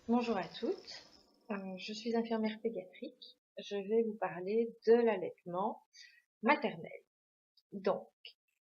Bonjour à toutes, je suis infirmière pédiatrique. Je vais vous parler de l'allaitement maternel. Donc,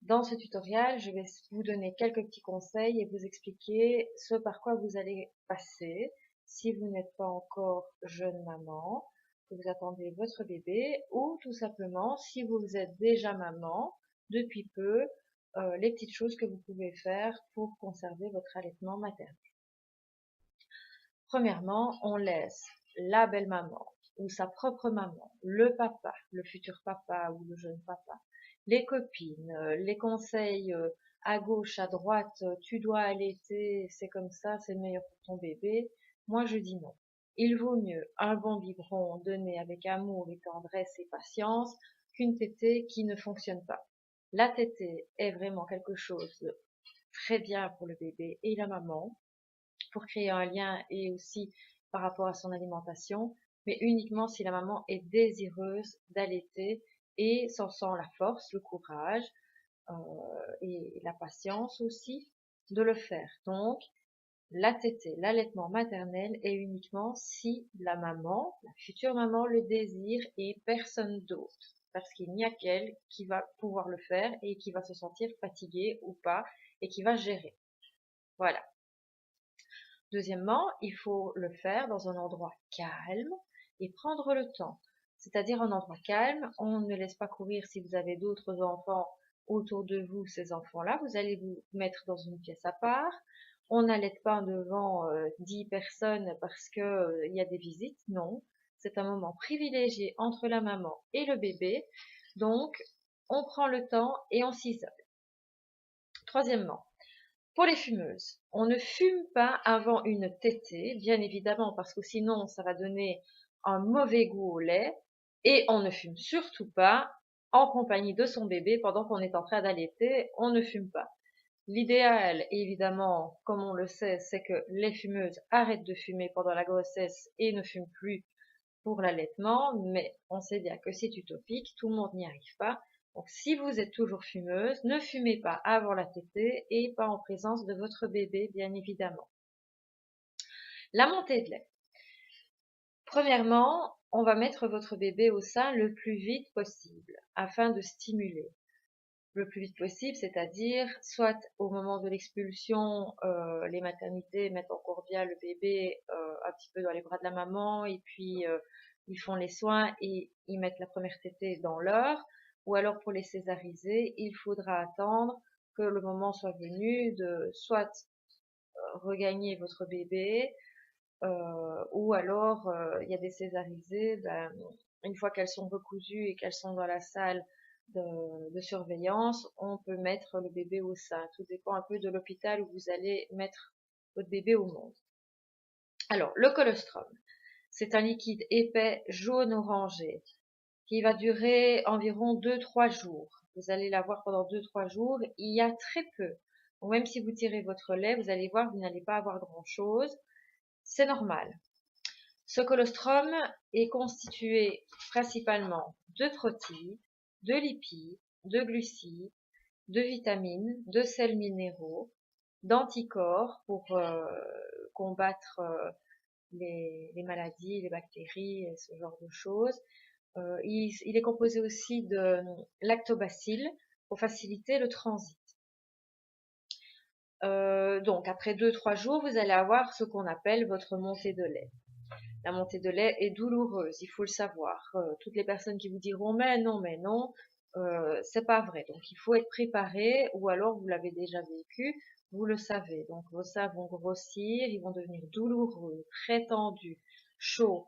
dans ce tutoriel, je vais vous donner quelques petits conseils et vous expliquer ce par quoi vous allez passer si vous n'êtes pas encore jeune maman, que vous attendez votre bébé, ou tout simplement si vous êtes déjà maman depuis peu, les petites choses que vous pouvez faire pour conserver votre allaitement maternel. Premièrement, on laisse la belle-maman ou sa propre maman, le papa, le futur papa ou le jeune papa, les copines, les conseils à gauche, à droite, tu dois allaiter, c'est comme ça, c'est meilleur pour ton bébé. Moi, je dis non. Il vaut mieux un bon biberon donné avec amour et tendresse et patience qu'une tétée qui ne fonctionne pas. La tétée est vraiment quelque chose de très bien pour le bébé et la maman, pour créer un lien et aussi par rapport à son alimentation, mais uniquement si la maman est désireuse d'allaiter et s'en sent la force, le courage euh, et la patience aussi de le faire. Donc, la tétée, l'allaitement maternel est uniquement si la maman, la future maman, le désire et personne d'autre. Parce qu'il n'y a qu'elle qui va pouvoir le faire et qui va se sentir fatiguée ou pas et qui va gérer. Voilà. Deuxièmement, il faut le faire dans un endroit calme et prendre le temps. C'est-à-dire un endroit calme, on ne laisse pas courir si vous avez d'autres enfants autour de vous, ces enfants-là, vous allez vous mettre dans une pièce à part. On n'allaite pas devant 10 personnes parce que il y a des visites, non. C'est un moment privilégié entre la maman et le bébé. Donc, on prend le temps et on s'isole. Troisièmement, pour les fumeuses, on ne fume pas avant une tétée, bien évidemment, parce que sinon ça va donner un mauvais goût au lait. Et on ne fume surtout pas en compagnie de son bébé pendant qu'on est en train d'allaiter, on ne fume pas. L'idéal, évidemment, comme on le sait, c'est que les fumeuses arrêtent de fumer pendant la grossesse et ne fument plus pour l'allaitement, mais on sait bien que c'est utopique, tout le monde n'y arrive pas. Donc si vous êtes toujours fumeuse, ne fumez pas avant la tétée et pas en présence de votre bébé, bien évidemment. La montée de lait. Premièrement, on va mettre votre bébé au sein le plus vite possible afin de stimuler. Le plus vite possible, c'est-à-dire soit au moment de l'expulsion, les maternités mettent encore bien le bébé un petit peu dans les bras de la maman et puis ils font les soins et ils mettent la première tétée dans l'heure. Ou alors pour les césariser, il faudra attendre que le moment soit venu de soit regagner votre bébé ou alors il y a des césarisées, ben, une fois qu'elles sont recousues et qu'elles sont dans la salle de surveillance, on peut mettre le bébé au sein. Tout dépend un peu de l'hôpital où vous allez mettre votre bébé au monde. Alors, le colostrum, c'est un liquide épais jaune-orangé qui va durer environ 2-3 jours. Vous allez l'avoir pendant 2-3 jours. Il y a très peu. Donc, même si vous tirez votre lait, vous allez voir, vous n'allez pas avoir grand-chose. C'est normal. Ce colostrum est constitué principalement de protéines, de lipides, de glucides, de vitamines, de sels minéraux, d'anticorps pour combattre les maladies, les bactéries et ce genre de choses. Il est composé aussi de lactobacilles pour faciliter le transit. Donc après 2-3 jours, vous allez avoir ce qu'on appelle votre montée de lait. La montée de lait est douloureuse, il faut le savoir. Toutes les personnes qui vous diront mais non, c'est pas vrai. Donc il faut être préparé, ou alors vous l'avez déjà vécu, vous le savez. Donc vos seins vont grossir, ils vont devenir douloureux, très tendus, chauds.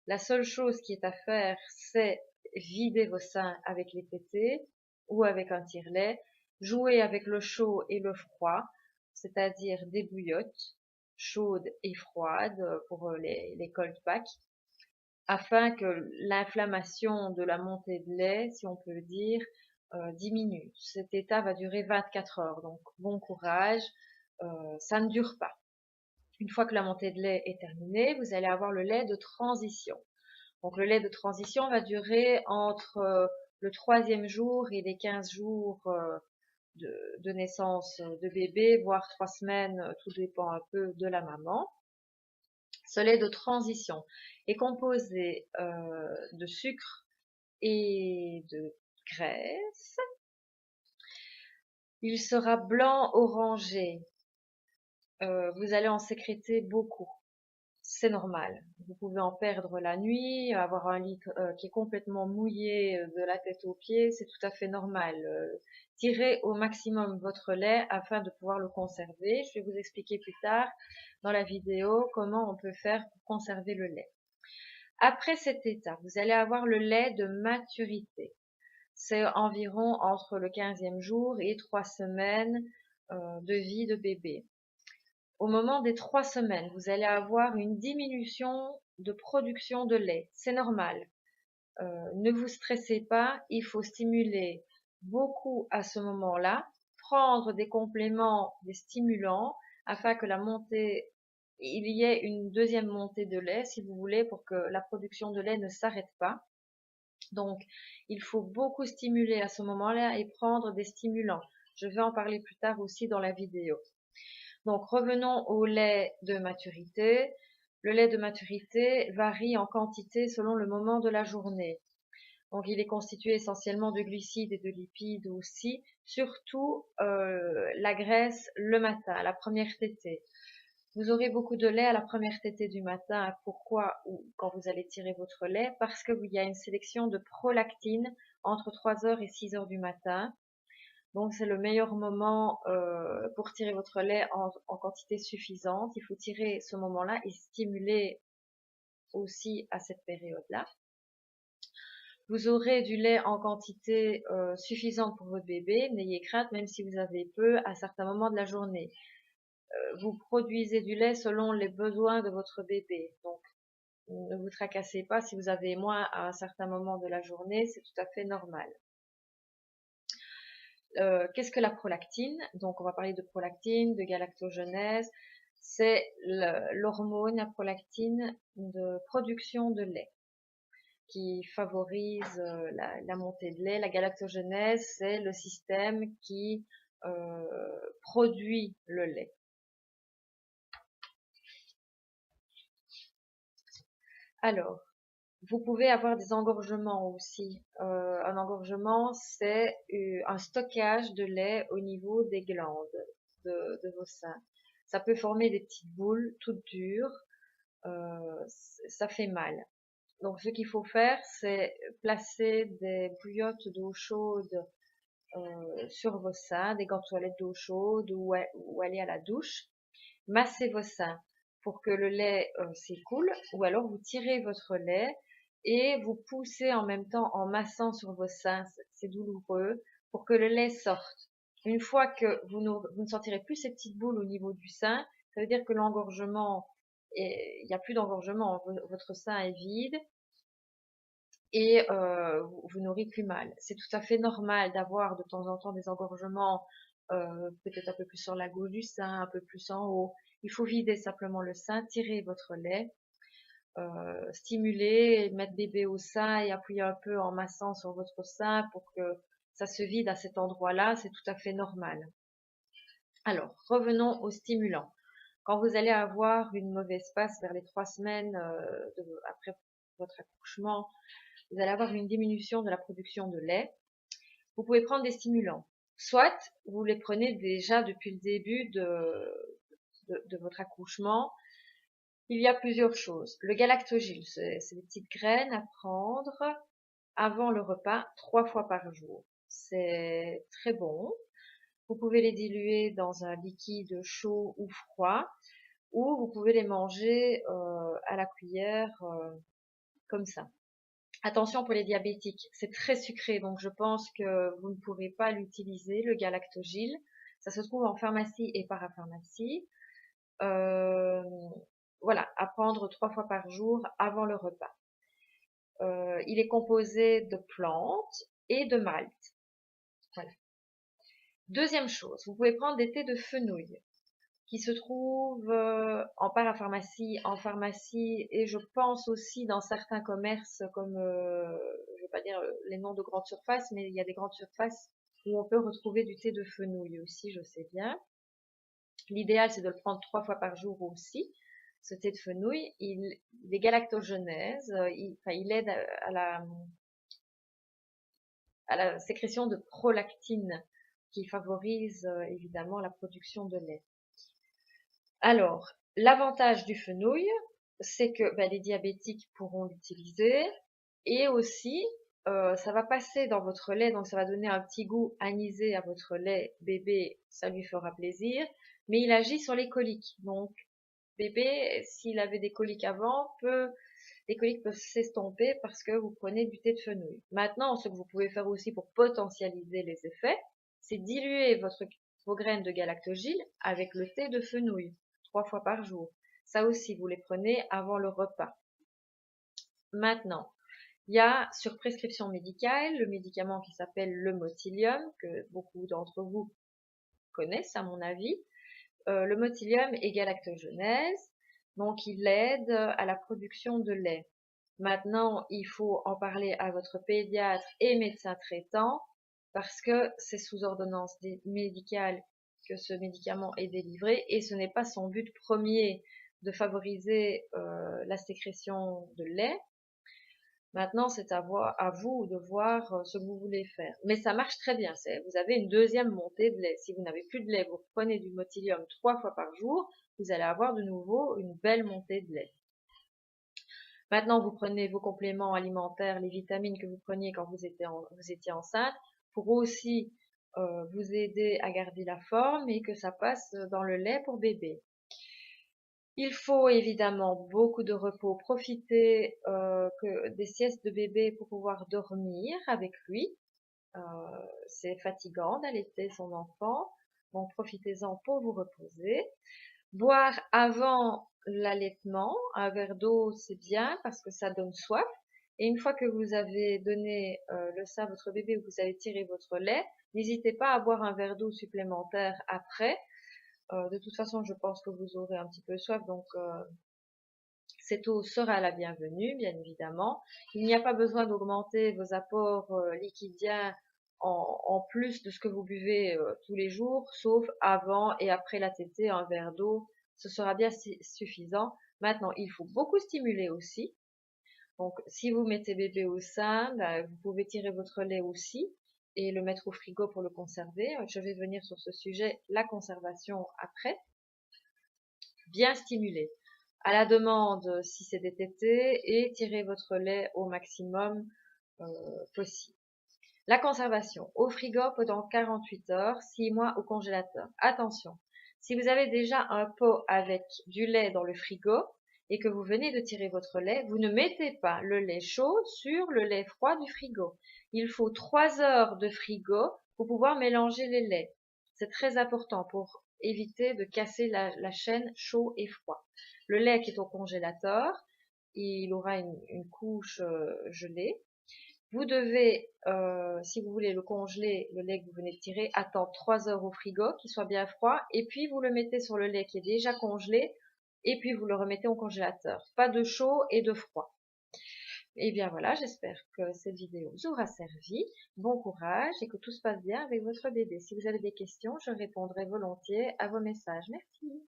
La seule chose qui est à faire, c'est vider vos seins avec les tétés ou avec un tire-lait, jouer avec le chaud et le froid, c'est-à-dire des bouillottes chaudes et froides pour les cold packs, afin que l'inflammation de la montée de lait, si on peut le dire, diminue. Cet état va durer 24 heures, donc bon courage, ça ne dure pas. Une fois que la montée de lait est terminée, vous allez avoir le lait de transition. Donc le lait de transition va durer entre le 3e jour et les 15 jours de naissance de bébé, voire 3 semaines, tout dépend un peu de la maman. Ce lait de transition est composé de sucre et de graisse. Il sera blanc orangé. Vous allez en sécréter beaucoup. C'est normal. Vous pouvez en perdre la nuit, avoir un lit qui est complètement mouillé de la tête aux pieds, c'est tout à fait normal. Tirez au maximum votre lait afin de pouvoir le conserver. Je vais vous expliquer plus tard dans la vidéo comment on peut faire pour conserver le lait. Après cette étape, vous allez avoir le lait de maturité. C'est environ entre le 15e jour et 3 semaines de vie de bébé. Au moment des 3 semaines, vous allez avoir une diminution de production de lait. C'est normal. Ne vous stressez pas, il faut stimuler beaucoup à ce moment-là, prendre des compléments, des stimulants, afin que il y ait une deuxième montée de lait, si vous voulez, pour que la production de lait ne s'arrête pas. Donc, il faut beaucoup stimuler à ce moment-là et prendre des stimulants. Je vais en parler plus tard aussi dans la vidéo. Donc, revenons au lait de maturité. Le lait de maturité varie en quantité selon le moment de la journée. Donc, il est constitué essentiellement de glucides et de lipides aussi, surtout la graisse le matin, la première tétée. Vous aurez beaucoup de lait à la première tétée du matin. Pourquoi? Ou quand vous allez tirer votre lait? Parce qu'il y a une sélection de prolactine entre 3h et 6h du matin. Donc, c'est le meilleur moment pour tirer votre lait en quantité suffisante. Il faut tirer ce moment-là et stimuler aussi à cette période-là. Vous aurez du lait en quantité suffisante pour votre bébé. N'ayez crainte, même si vous avez peu à certains moments de la journée. Vous produisez du lait selon les besoins de votre bébé. Donc, ne vous tracassez pas si vous avez moins à un certain moment de la journée, c'est tout à fait normal. Qu'est-ce que la prolactine? Donc, on va parler de prolactine, de galactogenèse. C'est l'hormone, la prolactine de production de lait qui favorise la montée de lait. La galactogenèse, c'est le système qui produit le lait. Alors, vous pouvez avoir des engorgements aussi. Un engorgement, c'est un stockage de lait au niveau des glandes de vos seins. Ça peut former des petites boules toutes dures. Ça fait mal. Donc, ce qu'il faut faire, c'est placer des bouillottes d'eau chaude sur vos seins, des gants de toilette d'eau chaude ou aller à la douche. Massez vos seins pour que le lait s'écoule, ou alors vous tirez votre lait et vous poussez en même temps en massant sur vos seins, c'est douloureux, pour que le lait sorte. Une fois que vous ne sentirez plus ces petites boules au niveau du sein, ça veut dire que l'engorgement, il n'y a plus d'engorgement, votre sein est vide et vous n'aurez plus mal. C'est tout à fait normal d'avoir de temps en temps des engorgements, peut-être un peu plus sur la gauche du sein, un peu plus en haut. Il faut vider simplement le sein, tirer votre lait, stimuler, mettre bébé au sein et appuyer un peu en massant sur votre sein pour que ça se vide à cet endroit-là, c'est tout à fait normal. Alors, revenons aux stimulants. Quand vous allez avoir une mauvaise passe vers les 3 semaines après votre accouchement, vous allez avoir une diminution de la production de lait. Vous pouvez prendre des stimulants. Soit vous les prenez déjà depuis le début de votre accouchement. Il y a plusieurs choses. Le galactogyle, c'est des petites graines à prendre avant le repas 3 fois par jour. C'est très bon. Vous pouvez les diluer dans un liquide chaud ou froid, ou vous pouvez les manger à la cuillère comme ça. Attention pour les diabétiques, c'est très sucré, donc je pense que vous ne pourrez pas l'utiliser, le galactogyle. Ça se trouve en pharmacie et parapharmacie. Voilà, à prendre 3 fois par jour avant le repas. Il est composé de plantes et de malt. Voilà. Deuxième chose, vous pouvez prendre des thés de fenouil qui se trouvent en parapharmacie, en pharmacie et je pense aussi dans certains commerces comme, je ne vais pas dire les noms de grandes surfaces, mais il y a des grandes surfaces où on peut retrouver du thé de fenouil aussi, je sais bien. L'idéal, c'est de le prendre 3 fois par jour aussi. ce thé de fenouil, il est galactogenèse, il aide à la sécrétion de prolactine qui favorise évidemment la production de lait. Alors, l'avantage du fenouil, c'est que les diabétiques pourront l'utiliser et aussi ça va passer dans votre lait, donc ça va donner un petit goût anisé à votre lait bébé, ça lui fera plaisir, mais il agit sur les coliques. Donc bébé, s'il avait des coliques avant, les coliques peuvent s'estomper parce que vous prenez du thé de fenouil. Maintenant, ce que vous pouvez faire aussi pour potentialiser les effets, c'est diluer vos graines de galactogyle avec le thé de fenouil 3 fois par jour. Ça aussi, vous les prenez avant le repas. Maintenant, il y a sur prescription médicale le médicament qui s'appelle le Motilium, que beaucoup d'entre vous connaissent à mon avis. Le Motilium est galactogenèse, donc il aide à la production de lait. Maintenant, il faut en parler à votre pédiatre et médecin traitant parce que c'est sous ordonnance médicale que ce médicament est délivré et ce n'est pas son but premier de favoriser la sécrétion de lait. Maintenant, c'est à vous de voir ce que vous voulez faire. Mais ça marche très bien. Vous avez une deuxième montée de lait. Si vous n'avez plus de lait, vous prenez du Motilium 3 fois par jour, vous allez avoir de nouveau une belle montée de lait. Maintenant, vous prenez vos compléments alimentaires, les vitamines que vous preniez quand vous étiez enceinte, pour aussi vous aider à garder la forme et que ça passe dans le lait pour bébé. Il faut évidemment beaucoup de repos, profiter des siestes de bébé pour pouvoir dormir avec lui. C'est fatigant d'allaiter son enfant, donc profitez-en pour vous reposer. Boire avant l'allaitement, un verre d'eau c'est bien parce que ça donne soif. Et une fois que vous avez donné le sein à votre bébé ou que vous avez tiré votre lait, n'hésitez pas à boire un verre d'eau supplémentaire après. De toute façon, je pense que vous aurez un petit peu soif, donc cette eau sera la bienvenue, bien évidemment. Il n'y a pas besoin d'augmenter vos apports liquidiens en plus de ce que vous buvez tous les jours, sauf avant et après la tétée, un verre d'eau, ce sera bien suffisant. Maintenant, il faut beaucoup stimuler aussi. Donc, si vous mettez bébé au sein, vous pouvez tirer votre lait aussi et le mettre au frigo pour le conserver. Je vais venir sur ce sujet, la conservation après. Bien stimuler à la demande si c'est des tétés et tirez votre lait au maximum possible. La conservation au frigo pendant 48 heures, 6 mois au congélateur. Attention, si vous avez déjà un pot avec du lait dans le frigo et que vous venez de tirer votre lait, vous ne mettez pas le lait chaud sur le lait froid du frigo. Il faut 3 heures de frigo pour pouvoir mélanger les laits. C'est très important pour éviter de casser la chaîne chaud et froid. Le lait qui est au congélateur, il aura une couche gelée. Vous devez, si vous voulez le congeler, le lait que vous venez de tirer, attendre 3 heures au frigo, qu'il soit bien froid, et puis vous le mettez sur le lait qui est déjà congelé, et puis vous le remettez au congélateur. Pas de chaud et de froid. Et bien voilà, j'espère que cette vidéo vous aura servi. Bon courage et que tout se passe bien avec votre bébé. Si vous avez des questions, je répondrai volontiers à vos messages. Merci.